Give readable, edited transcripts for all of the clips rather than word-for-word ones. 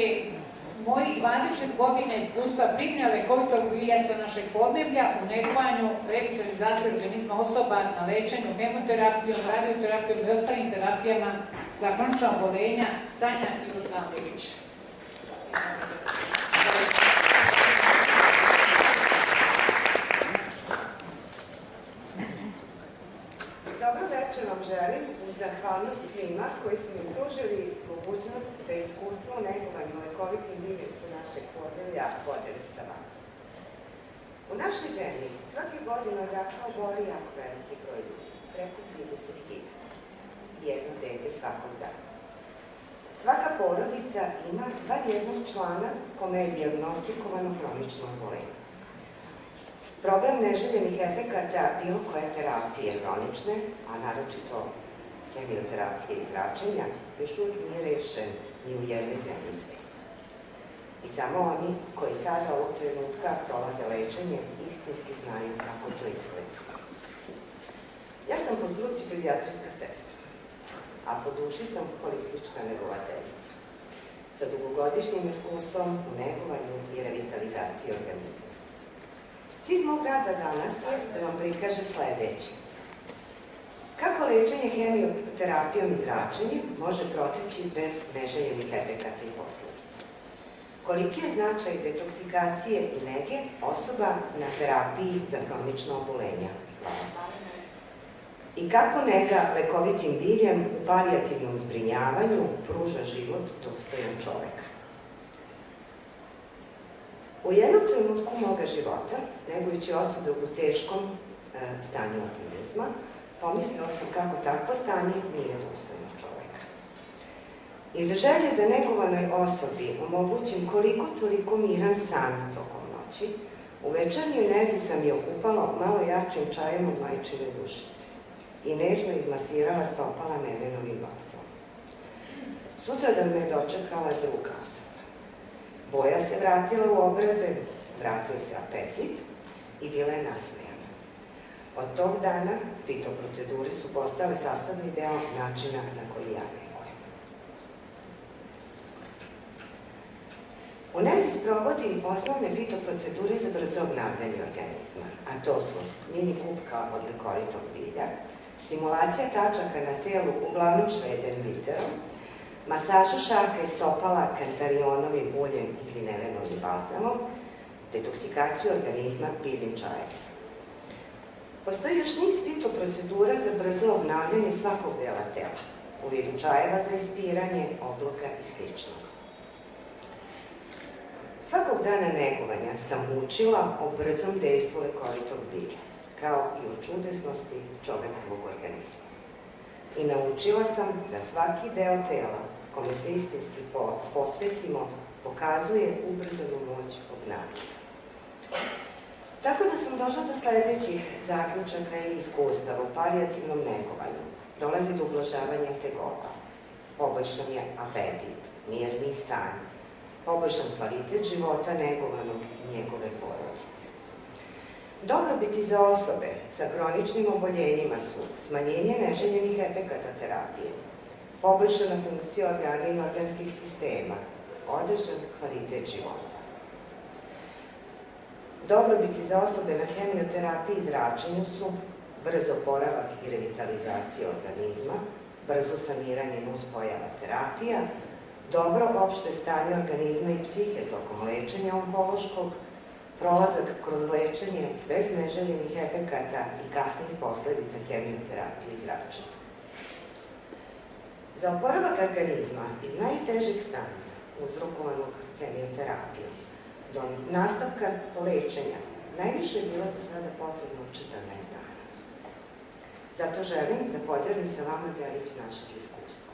je mojih 20 godina iskustva primjena lekovitog bilja sa našeg podneblja u negovanju, revitalizaciju organizma osoba na lečenju hemoterapijom, radioterapijom i ostalim terapijama za kronična oboljenja Sanja Milosavljević. Dobro večer vam želim i zahvalnost svima koji su mi pružili mogućnost da iskustvo u negovanju lekovitim biljem sa našeg podneblja podelim sa vama. U našoj zemlji svake godine od raka oboli jako veliki broj ljudi, preko 30.000 i jedno dete svakog dana. Svaka porodica ima bar jednog člana kome je dijagnostikovano kronično oboljenje. Problem neželjenih efekata bilo koje terapije kronične, a naročito hemioterapije i zračenja, još uvijek nije rešen ni u jednoj zemlji sveta. I samo oni koji sada ovog trenutka prolaze lečenje istinski znaju kako to izgleda. Ja sam po struci pedijatrijska sestra, a po duši sam holistička negovateljica, sa dugogodišnjim iskustvom u negovanju i revitalizaciji organizma. Cilj mog rada danas je da vam prikaže sledeće. Kako lečenje hemioterapijom i zračenjem može proteći bez neželjenih efekata i posledica? Koliki je značaj detoksikacije i nege osoba na terapiji za kronična oboljenja? I kako nega lekovitim biljem u palijativnom zbrinjavanju pruža život dostojan čoveka? U jednom trenutku moga života, negujući osobe u teškom stanju organizma, pomislila sam kako takvo stanje nije dostojno čoveka. Iz želje da negovanoj osobi omogućim koliko toliko miran san tokom noći, u večernjoj nezi sam je okupala malo jačim čajem od majčine dušice i nežno izmasirala stopala nevenovim balsamom. Sutradan me dočekala druga osoba. Boja se vratila u obraze, vratio se apetit i bila je nasmejana. Od tog dana fitoprocedure su postale sastavni deo načina na koji ja negujem. U nezi sprovodim osnovne fitoprocedure za brzo obnavljanje organizma, a to su mini kupka od lekovitog bilja, stimulacija tačaka na telu uglavnom šveden-viterom, masažu šaka i stopala kantarionovim uljem ili nevenovim balsamom, detoksikacija organizma biljnim čajem. Postoji još niz fitoprocedura za brzo obnavljanje svakog dela tela, u vidu čajeva za ispiranje, obloka i sličnog. Svakog dana negovanja sam učila o brzom dejstvu lekovitog bilja, kao i o čudesnosti čovekovog organizma. I naučila sam da svaki deo tela, kome se istinski posvetimo, pokazuje ubrzanu moć obnavljanja. Tako da sam došla do sledećih zaključaka i iskustava u palijativnom negovanju. Dolazi do ublažavanja tegoba, poboljšan je apetit, mirni san, poboljšan kvalitet života negovanog i njegove porodice. Dobrobiti za osobe sa kroničnim oboljenjima su smanjenje neželjenih efekata terapije, poboljšana funkcija organa i organskih sistema, održan kvalitet života. Dobrobiti za osobe na hemioterapiji i zračenju su brz oporavak i revitalizacija organizma, brzo saniranje nuspojava terapija, dobro opšte stanje organizma i psihe tokom lečenja onkološkog, prolazak kroz lečenje bez neželjenih efekata i kasnih posledica hemioterapije i zračenja. Za oporavak organizma iz najtežih stanja uzrokovanog hemioterapijom do nastavka lečenja najviše je bilo do sada potrebno 14 dana. Zato želim da podelim sa vama delić našeg iskustva.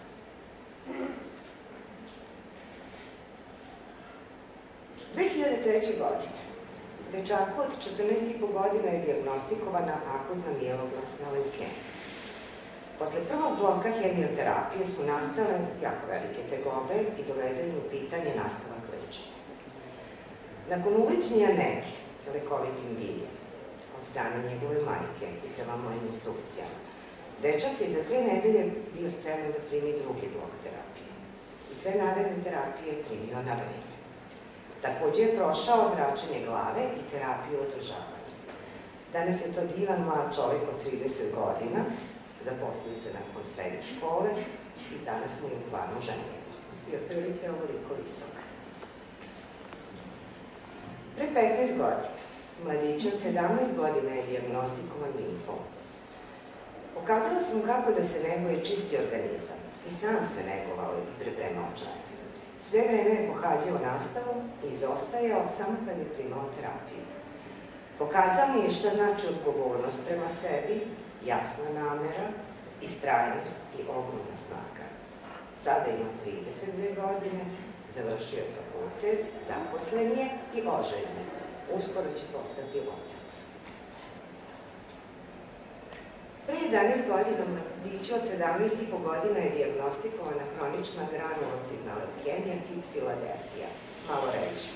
U 2003. godine dečaku od 14,5 godina je dijagnostikovana akutna mieloblastna leukemija. Posle prvog bloka hemioterapije su nastale jako velike tegobe i dovedeni u pitanje nastavak lečenja. Nakon uvećenja nege sa lekovitim biljem od strane njegove majke i prema mojim instrukcijama, dečak je za 2 nedelje bio spreman da primi drugi blok terapije. I sve naredne terapije primio na vreme. Takođe je prošao zračenje glave i terapiju održavanja. Danas je to divan mlad čovjek od 30 godina, zaposlio se nakon srednje škole i danas mu je u planu ženjenja. I otprilike je ovoliko visok. Pre 15 godina, mladić od 17 godina je dijagnostikovan limfom. Pokazala sam kako da se neguje čisti organizam i sam se negovao i pripremao čaj. Sve vreme je pohađao nastavu i izostajao samo kad je primao terapiju. Pokazao mi je šta znači odgovornost prema sebi, jasna namera, istrajnost i ogromna snaga. Sada ima 32 godine, završio je fakultet, zaposlen je i oženjen. Uskoro će postati otac. Pre 11 godina mladiću od 17,5 godina je dijagnostikovana hronična granulocitna leukemija tip Filadelfija, malo reći.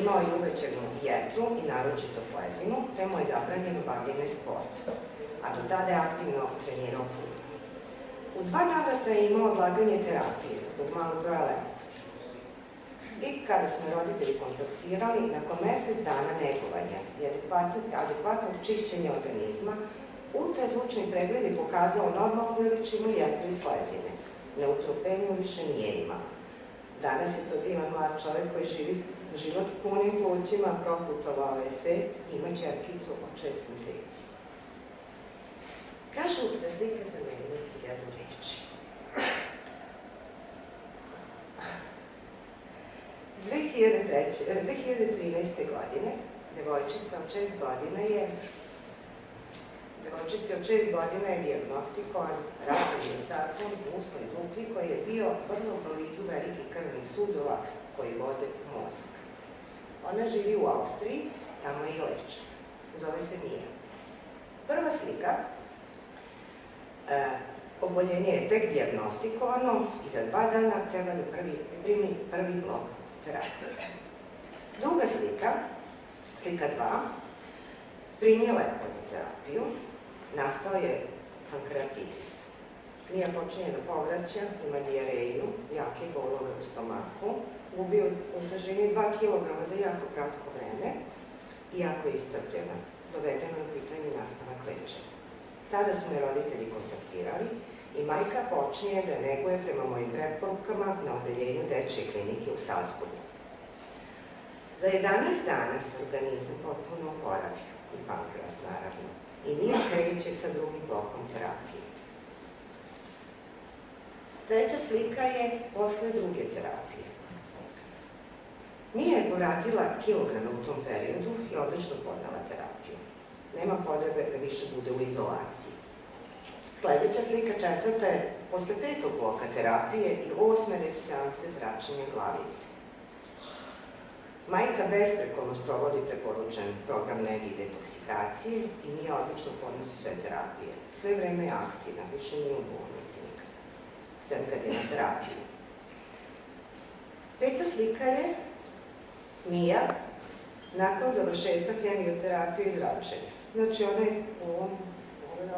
Imao je uvećanu jetru i naročito slezinu, te mu je zabranjeno bavljenje sporta, a do tada je aktivno trenirao fudbal. U 2 navrata je imao odlaganje terapije zbog malog broja lekovca. I kada smo roditelji kontaktirali, nakon mesec dana negovanja i adekvatnog čišćenja organizma, ultrazvučni pregled je pokazao normalnu veličinu jetre i slezine. Neutropeniju više nije imao. Danas je to divan mlad čovjek koji živi život punim plućima, proputovao je svet, ima ćerkicu od 6 meseci. Kažu da slika za mene 1000 reči. 2013. godine devojčica od 6 godina je dijagnostikovan rakovni sarkom u usnoj dupli koji je bio vrlo blizu velikih krvnih sudova koji vode u mozak. Ona živi u Austriji, tamo je i leče. Zove se Mija. Prva slika, oboljenje je tek dijagnostikovano i za 2 dana treba da primi prvi blok terapije. Druga slika, slika 2, primila je prvu terapiju, nastao je pankreatitis. Mija počinje da povraća, ima dijareju, jake bolove u stomaku, gubi u težini 2 kg za jako kratko vreme i jako iscrpljena. Dovedeno je u pitanje nastavak lečenja. Tada su me roditelji kontaktirali i majka počinje da neguje prema mojim preporukama na odeljenju dečje klinike u Salzburgu. Za 11 dana se organizam potpuno oporavio i pankreas naravno i Mija kreće sa drugim blokom terapije. Treća slika je posle druge terapije. Mija je poratila kilograme u tom periodu i odlično podnela terapiju. Nema potrebe da više bude u izolaciji. Sledeća slika, četvrta, je posle 5. bloka terapije i 8. već seanse zračenja glavice. Majka besprekorno sprovodi preporučen program nege i detoksikacije i Mija odlično podnosi sve terapije. Sve vreme je aktivna, više nije u bolnici nikad. Sem kad je na terapiji. 5. slika je Mija nakon završetka hemioterapije i zračenja. Znači, ona je u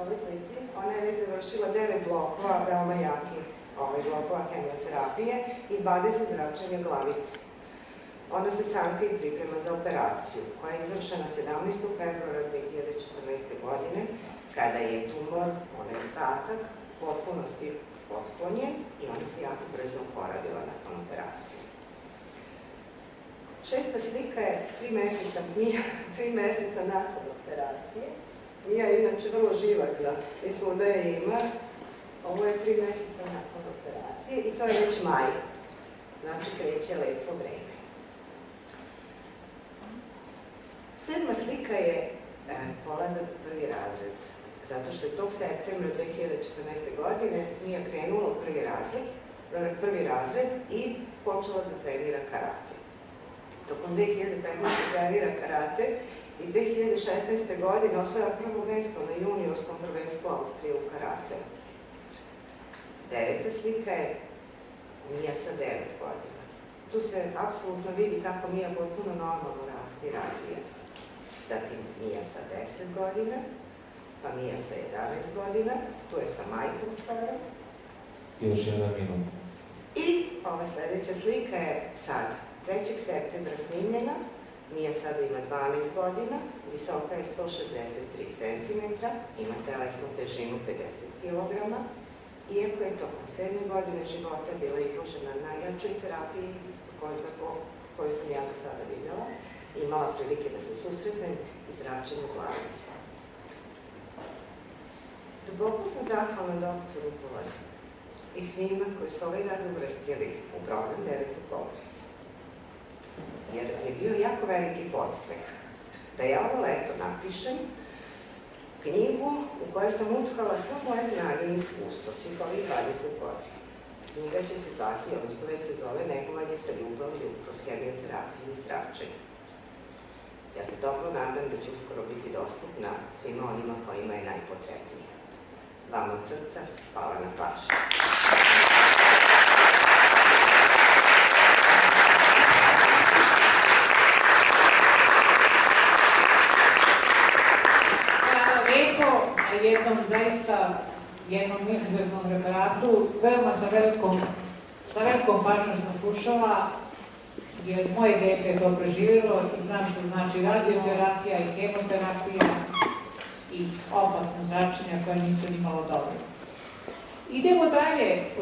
ovoj slici, ona je već završila 9 blokova, veoma jaki blokova hemioterapije i 20 zračenja glavice. Ona se sanka i priprema za operaciju, koja je izvršena 17. februara 2014. godine, kada je tumor, onaj ostatak, u potpunosti otklonjen i ona se jako brzo oporavila nakon operacije. 6. slika je 3 meseca nakon operacije. Mija je inače vrlo živahna i svuda je ima. Ovo je 3 meseca nakon operacije i to je već maj. Znači kreće lepo vreme. 7. slika je polazak u 1. razred. Zato što je tog septembra 2014. godine Mija krenula u 1. razred i počela da trenira karate. Tokom 2015. trenira karate i 2016. godine osvaja prvo mesto na juniorskom prvenstvu Austrije u karate. 9. slika je Mija sa 9 godina. Tu se apsolutno vidi kako Mija potpuno normalno raste i razvija se. Zatim Mija sa 10 godina, pa Mija sa 11 godina, tu je sa majkom skoro. Još 1 minut. I ova sljedeća slika je sada, 3. septembra snimljena. Mija sada ima 12 godina, visoka je 163 cm, ima telesnu težinu 50 kg. Iako je tokom 7. godine života bila izložena najjačoj terapiji koju sam ja do sada videla, imala prilike da se susretnem i zračenju glavice. Duboko sam zahvalna doktoru Bori i svima koji su ovaj rad uvrstili u program 9. kongresa. Jer je bio jako veliki podstrek da ja ovo leto napišem knjigu u kojoj sam utkala svo moje znanje i iskustvo svih ovih 20 godina. Knjiga će se zvati, odnosno već se zove Negovanje sa ljubavlju kroz hemioterapiju i zračenje. Ja se toplo nadam da će uskoro biti dostupna svima onima kojima je najpotrebnija. Vama od srca, hvala na pažnju. Jednom zaista jednom izuzetnom referatu, veoma sa velikom pažnjom sam slušala, jer moje dete je to preživjelo i znam što znači radioterapija i hemoterapija i opasna zračenja koja nisu nimalo dobro. Idemo dalje.